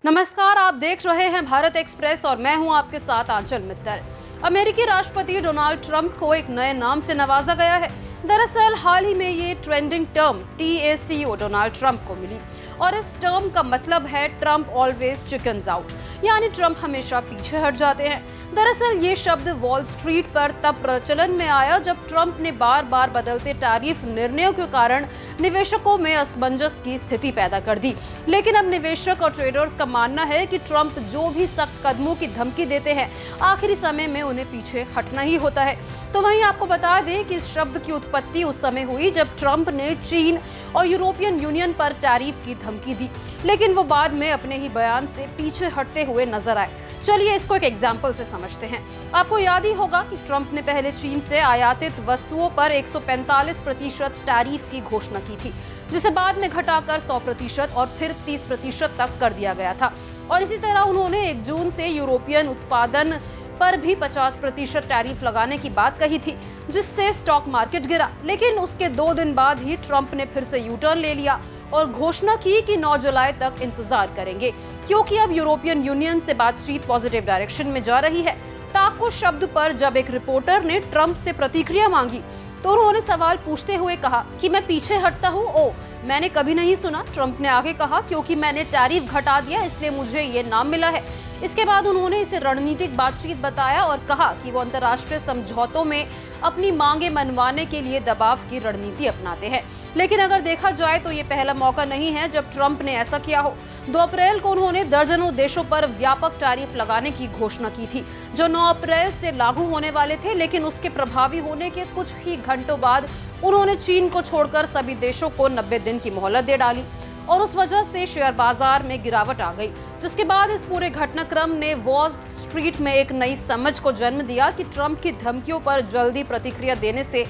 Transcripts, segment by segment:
नमस्कार, आप देख रहे हैं भारत एक्सप्रेस और मैं हूं आपके साथ आंचल मित्तल। अमेरिकी राष्ट्रपति डोनाल्ड ट्रंप को एक नए नाम से नवाजा गया है। दरअसल हाल ही में ये trending term TACO Donald Trump को मिली और इस टर्म का मतलब है ट्रंप ऑलवेज चिकन्स आउट, यानी ट्रंप हमेशा पीछे हट जाते हैं। दरअसल ये शब्द वॉल स्ट्रीट पर तब प्रचलन में आया जब ट्रंप ने बार बार बदलते टैरिफ निर्णयों के कारण निवेशकों में असमंजस की स्थिति पैदा कर दी। लेकिन अब निवेशक और ट्रेडर्स का मानना है कि ट्रंप जो भी सख्त कदमों की धमकी देते हैं, आखिरी समय में उन्हें पीछे हटना ही होता है। तो वहीं आपको बता दें कि इस शब्द की उत्पत्ति उस समय हुई जब ट्रंप ने चीन और यूरोपियन यूनियन पर टैरिफ की धमकी दी, लेकिन वो बाद में अपने ही बयान से पीछे हटते हुए नजर आए। चलिए इसको एक एग्जाम्पल से समझते हैं। आपको याद ही होगा कि ट्रंप ने पहले चीन से आयातित वस्तुओं पर 145% टैरिफ की घोषणा की थी, जिसे बाद में घटाकर 100% और फिर 30% तक कर दिया गया था। और इसी तरह उन्होंने 1 जून से यूरोपियन उत्पादन पर भी 50% टैरिफ लगाने की बात कही थी, जिससे स्टॉक मार्केट गिरा। लेकिन उसके 2 दिन बाद ही ट्रंप ने फिर से यू टर्न ले लिया और घोषणा की कि 9 जुलाई तक इंतजार करेंगे, क्योंकि अब यूरोपियन यूनियन से बातचीत पॉजिटिव डायरेक्शन में जा रही है। टाको शब्द पर जब एक रिपोर्टर ने ट्रंप से प्रतिक्रिया मांगी तो उन्होंने सवाल पूछते हुए कहा कि मैं पीछे हटता हूँ। ओ, मैंने कभी नहीं सुना। ट्रंप ने आगे कहा, क्योंकि मैंने टैरिफ घटा दिया इसलिए मुझे ये नाम मिला है। इसके बाद उन्होंने इसे रणनीतिक बातचीत बताया और कहा कि वो अंतर्राष्ट्रीय समझौतों में अपनी मांगे मनवाने के लिए दबाव की रणनीति अपनाते हैं। लेकिन अगर देखा जाए तो ये पहला मौका नहीं है जब ट्रंप ने ऐसा किया हो। 2 अप्रैल को उन्होंने दर्जनों देशों पर व्यापक टैरिफ लगाने की घोषणा की थी, जो 9 अप्रैल से लागू होने वाले थे। लेकिन उसके प्रभावी होने के कुछ ही घंटों बाद उन्होंने चीन को छोड़कर सभी देशों को 90 दिन की मोहलत दे डाली और उस वजह से शेयर बाजार में गिरावट आ गई, जिसके बाद इस पूरे घटनाक्रम ने वॉल स्ट्रीट में एक नई समझ को जन्म दिया कि ट्रंप की धमकियों पर जल्दी प्रतिक्रिया देने से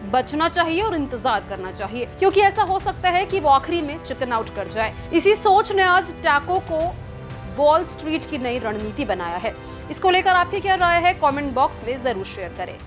बचना चाहिए और इंतजार करना चाहिए, क्योंकि ऐसा हो सकता है कि वो आखिरी में चिकन आउट कर जाए। इसी सोच ने आज टाको को वॉल स्ट्रीट की नई रणनीति बनाया है। इसको लेकर आपकी क्या राय है, कमेंट बॉक्स में जरूर शेयर करें।